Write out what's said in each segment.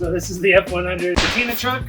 So this is the F100 patina truck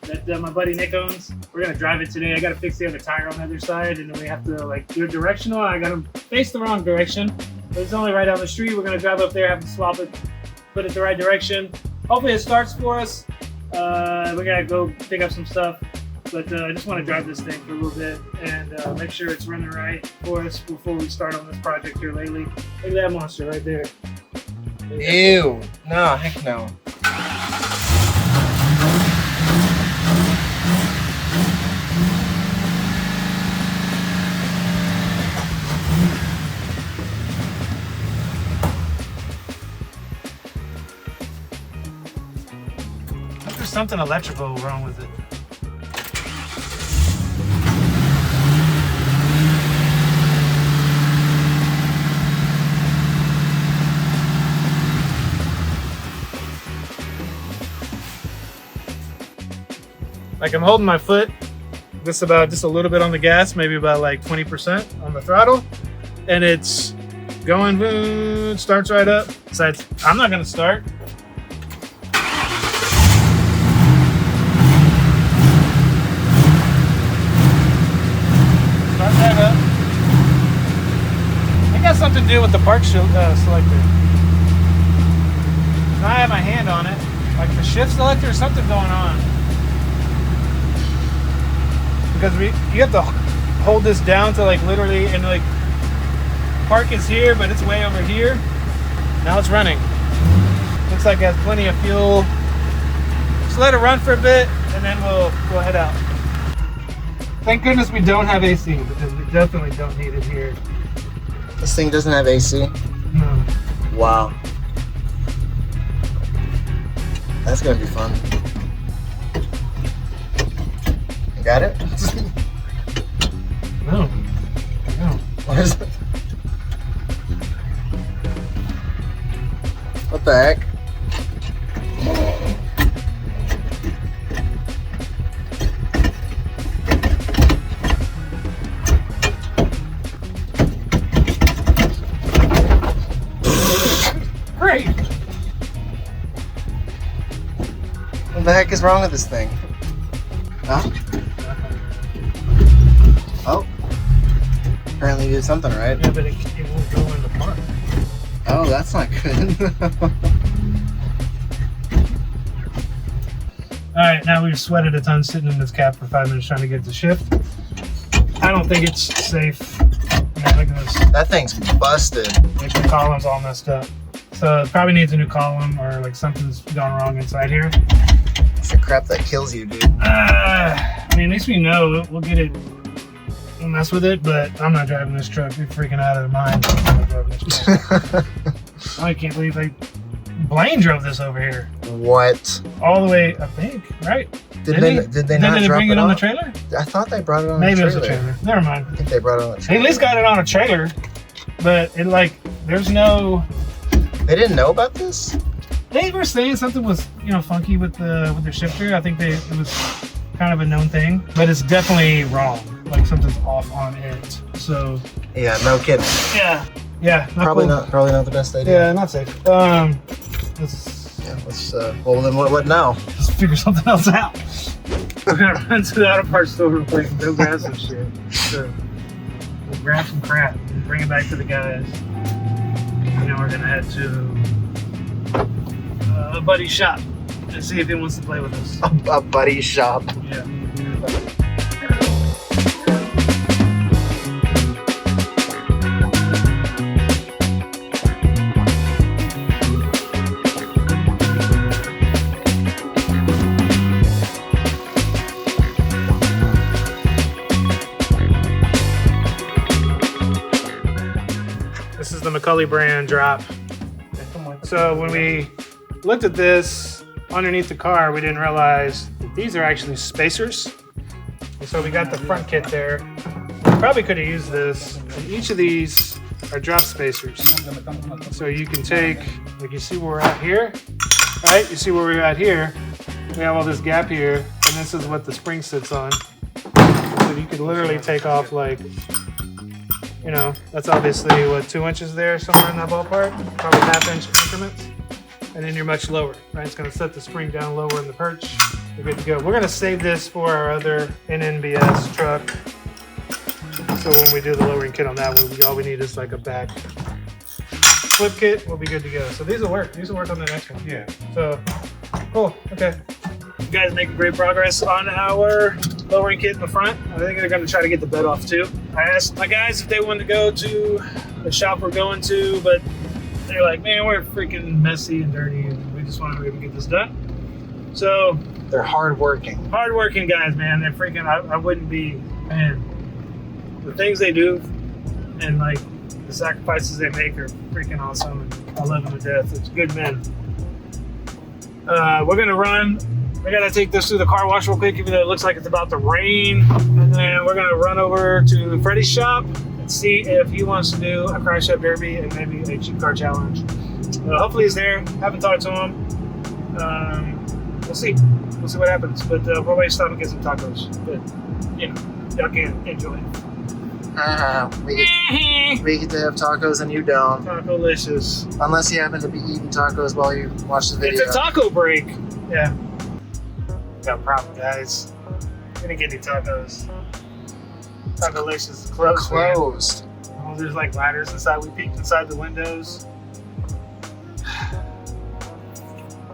that my buddy Nick owns. We're gonna drive it today. I gotta fix the other tire on the other side, and then we have to like do a directional. I gotta face the wrong direction, but it's only right down the street. We're gonna drive up there, have to swap it, put it the right direction. Hopefully it starts for us. We gotta go pick up some stuff, but I just want to drive this thing for a little bit and make sure it's running right for us before we start on this project here lately. Look at that monster right there. Ew. No, heck no. There's something electrical wrong with it. Like I'm holding my foot just a little bit on the gas, maybe about like 20% on the throttle, and it's going, boom, starts right up. So I'm not gonna start. Start that up. It got something to do with the park selector. I have my hand on it, like the shift selector or something going on. Because you have to hold this down to like literally, and like park is here, but it's way over here. Now it's running. Looks like it has plenty of fuel. Just let it run for a bit, and then we'll head out. Thank goodness we don't have AC, because we definitely don't need it here. This thing doesn't have AC? No. Wow. That's gonna be fun. Got it? No. What is it? What the heck? Great. What the heck is wrong with this thing? Huh? Oh. Apparently you did something right. Yeah, but it won't go in the park. Oh, that's not good. Alright, now we've sweated a ton sitting in this cab for 5 minutes trying to get the shift. I don't think it's safe. Yeah, look at this. That thing's busted. Like the column's all messed up. So it probably needs a new column, or like something's gone wrong inside here. It's the crap that kills you, dude. I mean, at least we know. We'll get it. We'll mess with it, but I'm not driving this truck. You're freaking out of their mind. I'm not driving this truck. I can't believe Blaine drove this over here. What? All the way, I think, right? Did they not drop bring it on the trailer? I thought they brought it on Maybe the it trailer. was a trailer. Never mind. I think they brought it on the They trailer. at least got it on a trailer, but it there's no. They didn't know about this? They were saying something was, funky with their shifter. I think it was kind of a known thing, but it's definitely wrong. Like something's off on it. So. Yeah, no kidding. Yeah. Probably not the best idea. Yeah, not safe. Let's well then what now? Let's figure something else out. We're gonna run to the auto parts store real quick and go grab some shit. So we'll grab some crap and bring it back to the guys. And then we're gonna head to a buddy's shop and see if he wants to play with us. A buddy's shop. Yeah. This is the McCulley brand drop. So when we looked at this underneath the car, we didn't realize that these are actually spacers. And so we got the front kit there. We probably could have used this. And each of these are drop spacers. So you can take, like you see where we're at here, right? You see where we're at here. We have all this gap here, and this is what the spring sits on. So you could literally take off like, that's obviously what, 2 inches there, somewhere in that ballpark, probably half-inch increments. and then you're much lower, right? It's gonna set the spring down lower in the perch. You're good to go. We're gonna save this for our other NNBS truck. So when we do the lowering kit on that one, all we need is like a back flip kit. We'll be good to go. So these will work. These will work on the next one. Yeah. So cool. Okay. You guys making great progress on our lowering kit in the front. I think they're gonna try to get the bed off too. I asked my guys if they wanted to go to the shop we're going to, but they're like, man, we're freaking messy and dirty, and we just want to be able to get this done. So They're hardworking. hardworking guys, man. They're freaking. I wouldn't be, man. The things they do, and like the sacrifices they make are freaking awesome, and I love them to death. It's good men. We're gonna run. We gotta take this through the car wash real quick, even though it looks like it's about to rain, and then we're gonna run over to Freddie's shop and see if he wants to do a crash up derby and maybe a cheap car challenge. Hopefully he's there. Haven't talked to him. We'll see. We'll see what happens. But we're going to stop and get some tacos. But you know, y'all can enjoy. We get to have tacos and you don't. Taco-licious. Unless you happen to be eating tacos while you watch the video. It's a taco break. Yeah. Got a problem, guys. Gonna get any tacos. Taco-licious is closed. Closed. Oh, there's like ladders inside. We peeked inside the windows.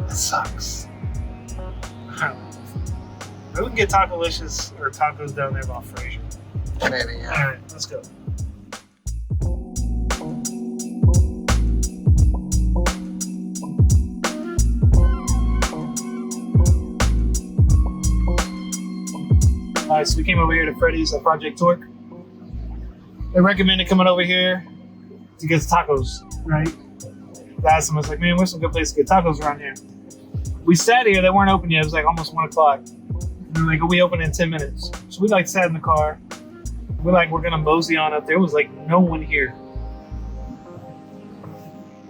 That sucks. Maybe we can get Taco-licious or tacos down there off Fraser. Maybe, yeah. Alright, let's go. Alright, so we came over here to Freddy's at Project Torque. They recommended coming over here to get tacos, right? I asked them, I was like, man, where's some good place to get tacos around here? We sat here, they weren't open yet, it was like almost 1 o'clock. And they're like, we open in 10 minutes. So we like sat in the car. We're gonna mosey on up there. It was like no one here.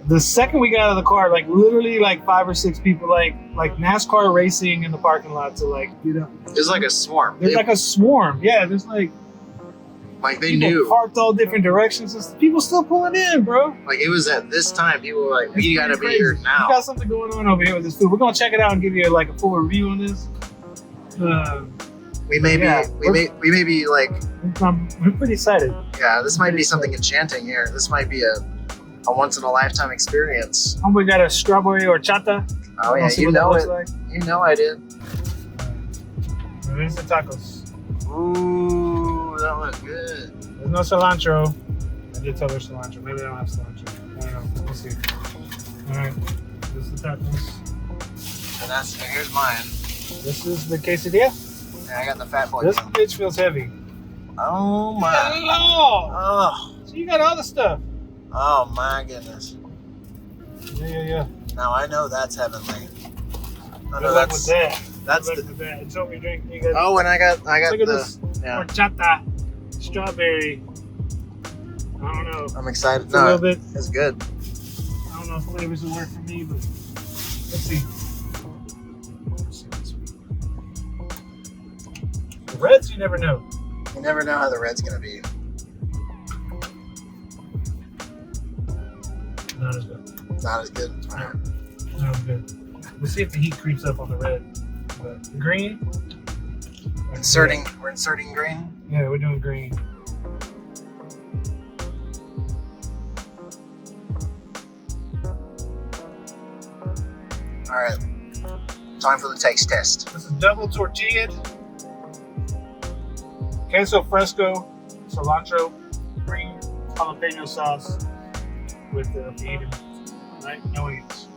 The second we got out of the car, like literally like 5 or 6 people, like NASCAR racing in the parking lot. So like, you know, There's like a swarm. there's like a swarm. Yeah, there's like Like they people knew. parked all different directions. There's people still pulling in, bro. Like it was at this time. People were like, we It's gotta be crazy. here We now. got something going on over here with this food. We're gonna check it out and give you like a full review on this. We may Yeah, be, we may be like, We're pretty excited. yeah, this might be something enchanting here. This might be a once in a lifetime experience. We got a strawberry horchata. Oh yeah, Wanna see you what that know looks it. like? You know I did. There's the tacos. Ooh, that looks good. There's no cilantro. I did tell there's cilantro. Maybe they don't have cilantro. I don't know. We'll see. Alright. This is the tacos. And that's here's mine. This is the quesadilla. And I got the fat boy. This one. bitch feels heavy. Oh my. Hello! Oh. So you got all the stuff. Oh my goodness. Yeah. Now I know that's heavenly. I Good know luck with that. that's Good luck the. with that. It's over your drink. You guys. Oh, and I got Look at the. this Yeah. horchata, strawberry. I don't know. I'm excited. It's a little No, bit. it's good. I don't know if flavors will work for me, but let's see. The reds, you never know. You never know how the red's gonna be. Not as good. Not as good. All right. Not as good. We'll see if the heat creeps up on the red. But the green. We're inserting green. Yeah, we're doing green. All right. Time for the taste test. This is double tortilla, queso fresco, cilantro, green jalapeno sauce with the fajita, right? No onions.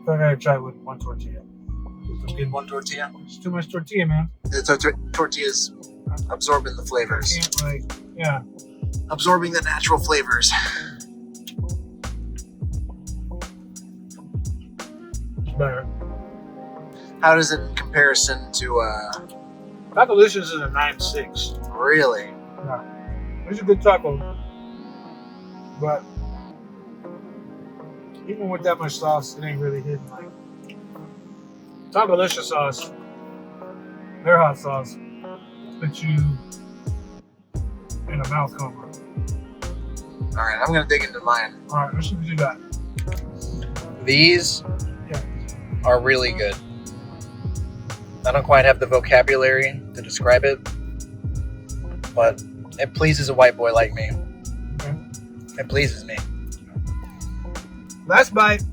I gotta try with one tortilla. Just Get one tortilla. It's too much tortilla, man. The tortilla's absorbing the flavors. Can't like, yeah. Absorbing the natural flavors. It's better. How does it in comparison to Taco-licious is a 9.6. really? Yeah. It's a good taco, but even with that much sauce, it ain't really hitting like Taco-licious sauce. Their hot sauce puts you in a mouth coma. All right, I'm gonna dig into mine. All right, let's see what you got. These Yeah. are really good. I don't quite have the vocabulary to describe it, but it pleases a white boy like me. Okay. It pleases me. Last bite,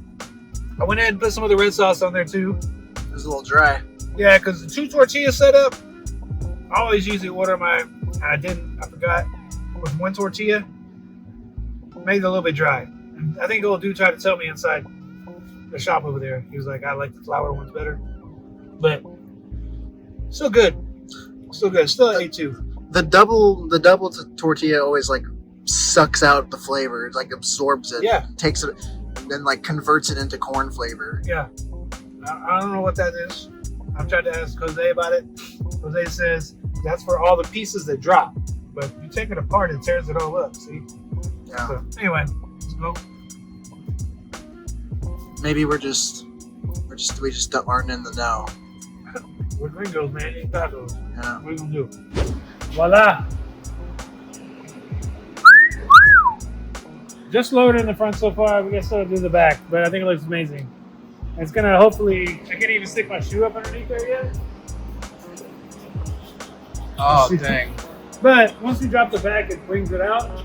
I went ahead and put some of the red sauce on there too. It was a little dry. Yeah, because the 2 tortilla setup, I always usually order my, I forgot, with 1 tortilla. Made it a little bit dry. And I think old dude tried to tell me inside the shop over there. He was like, I like the flour ones better. But still good. Still good. Still at A2. The double tortilla always like sucks out the flavor. It like absorbs it. Yeah. Takes it and then like converts it into corn flavor. Yeah. I don't know what that is. I've tried to ask Jose about it. Jose says that's for all the pieces that drop. But you take it apart, it tears it all up. See? Yeah. So, anyway, let's go. Maybe we just aren't in the know. We're gringos, man. Eat tacos. Yeah. What are you gonna do? Voila. Just lowered in the front so far. We can still do the back, but I think it looks amazing. It's gonna hopefully. I can't even stick my shoe up underneath there yet. Oh dang! But once we drop the back, it brings it out.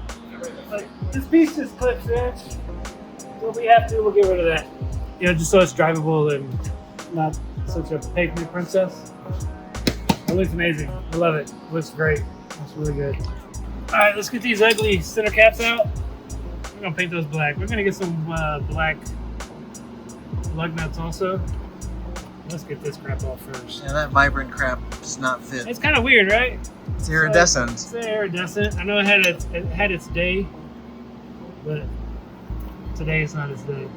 Like this piece just clips in. So if we have to, we'll get rid of that. You know, just so it's drivable and not such a pavement princess. It looks amazing. I love it. It looks great. Looks really good. All right, let's get these ugly center caps out. We're gonna paint those black. We're gonna get some black lug nuts also. Let's get this crap off first. Yeah, that vibrant crap does not fit. It's kind of weird, right? It's iridescent. It's iridescent. I know it had its day, but today is not its day.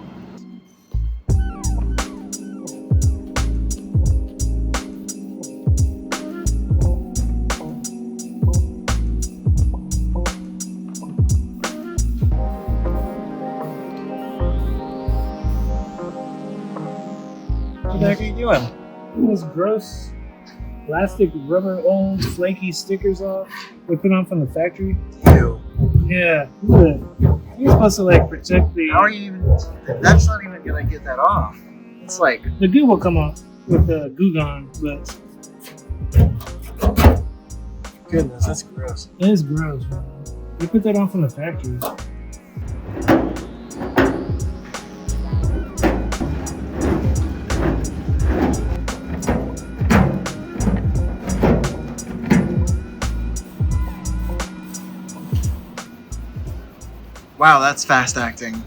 What the heck are you doing? Those gross plastic rubber old flaky stickers off they put on from the factory. Ew. Yeah. You're supposed to like protect the. How are you even? That's not even gonna get that off. It's like The goo will come off with the Goo Gone, but goodness, that's gross. it is gross, man. They put that on from the factory. Wow, that's fast acting.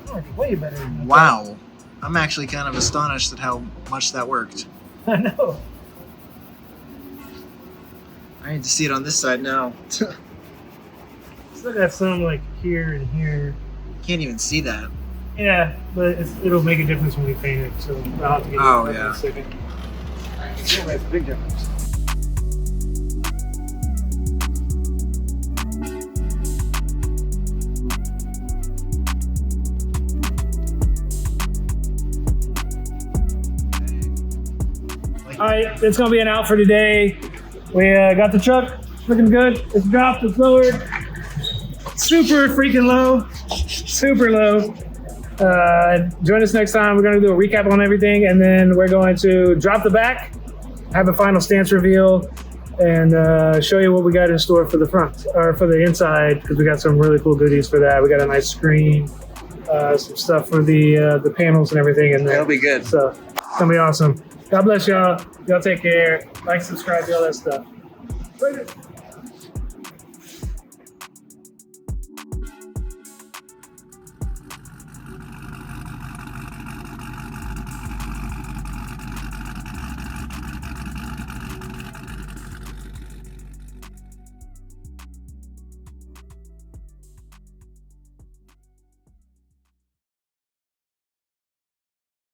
Oh, way better than Wow. I'm actually kind of astonished at how much that worked. I know. I need to see it on this side now. Still got some like here and here. Can't even see that. Yeah, but it'll make a difference when we paint it. So I'll have to get Oh, it in yeah. a second. Yeah, that's a big difference. All right, it's gonna be an out for today. We got the truck looking good. It's dropped, it's lowered. Super freaking low, super low. Join us next time. We're gonna do a recap on everything, and then we're going to drop the back, have a final stance reveal, and show you what we got in store for the front, or for the inside, because we got some really cool goodies for that. We got a nice screen, some stuff for the panels and everything in there. That'll be good. So it's gonna be awesome. God bless y'all. Y'all take care. Like, subscribe, do all that stuff. Later.